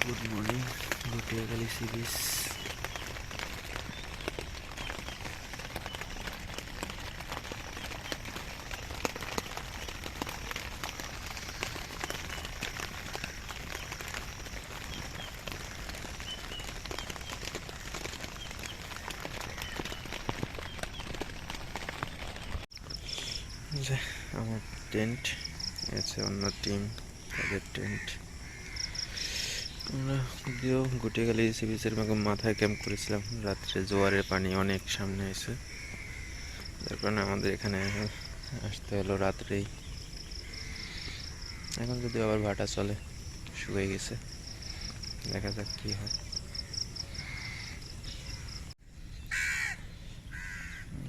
Good morning Gutiakhali sea beach. আমার tent আছে, অন্য টিম তাদের টেন্ট। আমরা যদিও গুটিয়াখালী সি বিচের মাথায় ক্যাম্প করেছিলাম। রাত্রে জোয়ারের পানি অনেক সামনে এসে, যার কারণে আমাদের এখানে আসতে হলো রাত্রেই। এখন যদি আবার ভাটা চলে, শুকিয়ে গেছে, দেখা যাক কি হয়।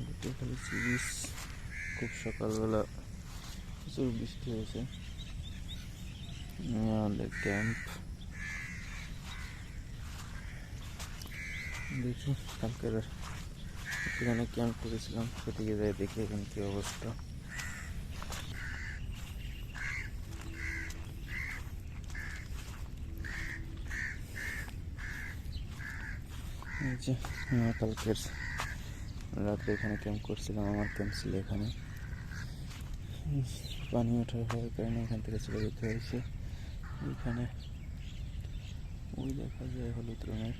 গুটিয়াখালী সি বিচ খুব সকালবেলা প্রচুর বৃষ্টি হয়েছে। আমাদের ক্যাম্প দেখি, কালকের এখানে ক্যাম্প করেছিলাম, সেদিকে যাই দেখি এখন কি অবস্থা। কালকের রাত্রে এখানে ক্যাম্প করছিলাম, আমার ক্যাম্প ছিল এখানে। পানি ওঠার হওয়ার কারণে এখান থেকে চলে যেতে হয়েছে। এখানে ওই দেখা যায় হলুদ রঙের,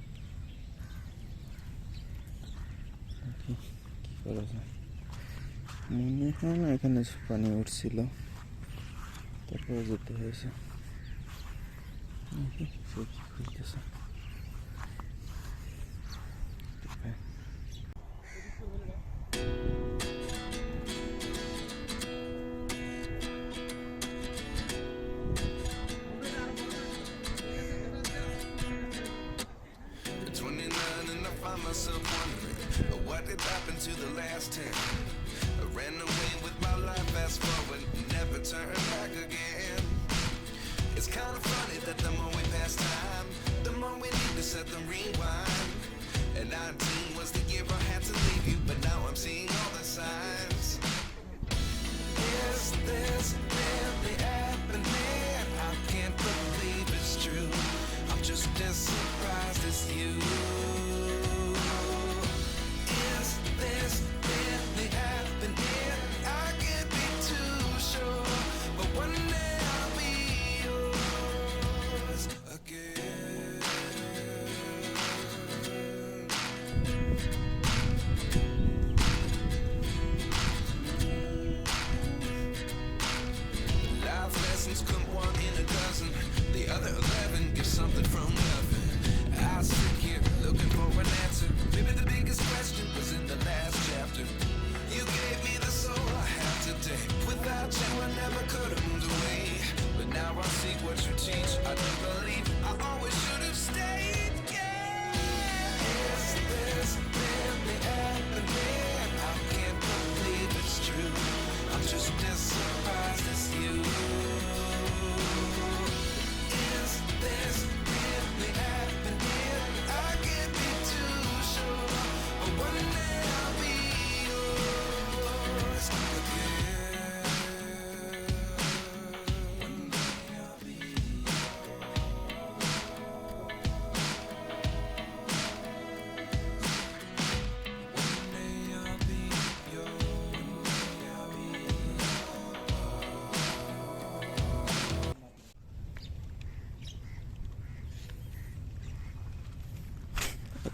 কি করা যায় মনে হয় না। এখানে পানি উঠছিল, তারপরে যেতে হয়েছে। সবজি খুলতেছে। Myself wondering what did happen to the last 10. I ran away with my life, fast forward, never turn back again. It's kind of funny that the more we pass time, the more we need to set the rewind. And 19 was the year I had to leave you, but now I'm seeing all the signs. Is this really happening? I can't believe it's true. I'm just as surprised as you.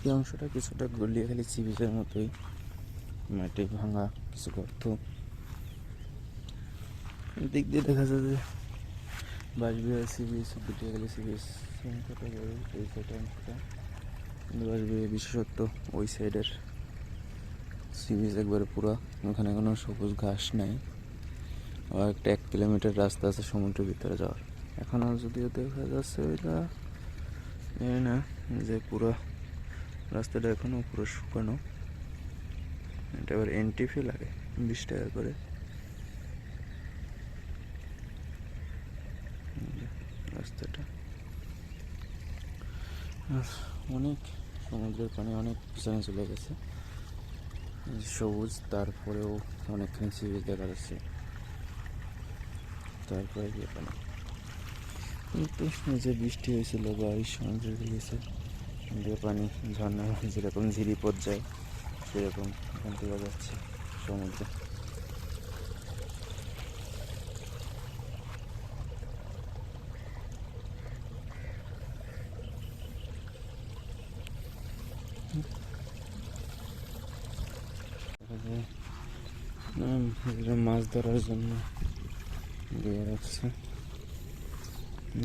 এই অংশটা কিছুটা গুটিয়াখালী C বিচের মতোই, মাটি ভাঙা, কিছু গর্ত। দিক দিয়ে দেখা যায় যে বাঁশবিহার সি বিচ, গুটিয়াখালী সি বিচ সংখ্যাটা বড়, এই সাইডের অংশটা। কিন্তু বাঁশবিহার বিশেষত্ব ওই সাইডের সি বিচ একবারে পুরা, ওখানে কোনো সবুজ ঘাস নেই। আর একটা 1 কিলোমিটার রাস্তা আছে সমুদ্রের ভিতরে যাওয়ার। এখনও যদিও দেখা যাচ্ছে ওইটা জানি না যে পুরো রাস্তাটা এখনও পুরো শুকানো। এটা আবার এন্ট্রি ফি লাগে 20 টাকা করে। রাস্তাটা অনেক, সমুদ্রের পানি অনেক পিছনে চলে গেছে, সবুজ, তারপরেও অনেকখানি সি বিচ দেখা যাচ্ছে। তারপরে গিয়ে পানি কিন্তু যে বৃষ্টি হয়েছিল বা এই সময় বেড়ে গেছে দিয়ে পানি ঝর্ণা যেরকম ঝিরি পথ যায় সেরকম এখান থেকে যাচ্ছে সমুদ্রে। এগুলো মাছ ধরার জন্য দিয়ে রাখছে,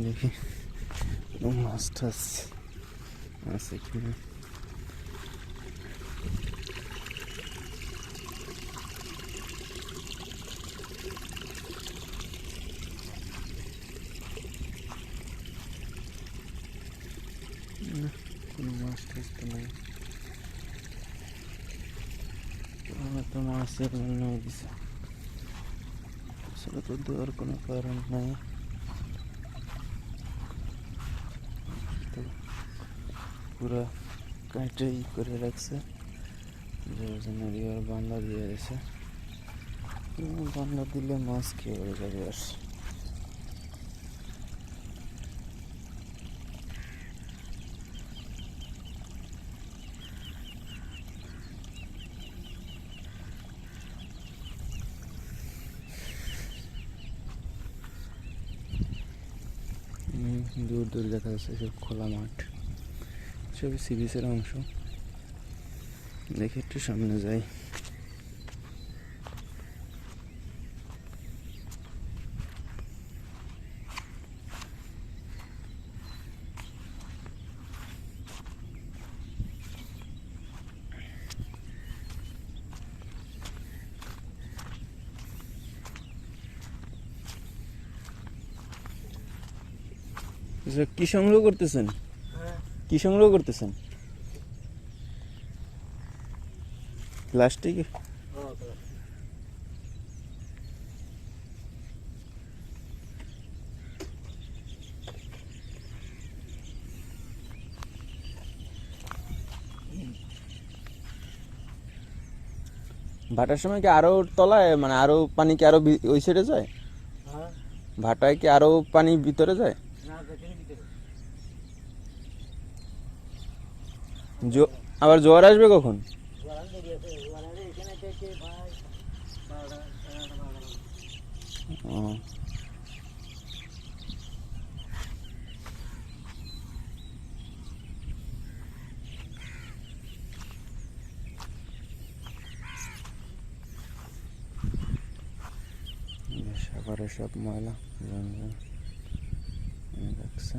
দেখি মাছ টাছ আছে কিনা। না, কোনো মাছ টাছ তো নেই। আমার তো মাছের মনে হয় দিছে, আসলে তো দেওয়ার কোনো কারণ নাই। তো পুরা কাঁটাই করে রাখছে, যার জন্য আর বান্ধা দিয়ে গেছে। বান্ধা দিলে মাছ খেয়ে যাবে আর। দূর দূর দেখা যাচ্ছে সব খোলা মাঠ, সবই সি বিচের অংশ। দেখি একটু সামনে যাই। কি সংগ্রহ করতেছেন? কি সংগ্রহ করতেছেন? প্লাস্টিক? ভাটার সময় কি আরো তলায়, মানে আরো পানি কি আরো ওই সাইডে যায়? ভাটায় কি আরো পানি ভিতরে যায়? আবার জোয়ার আসবে কখন? ও, সাগরে সব ময়লা রাখছে।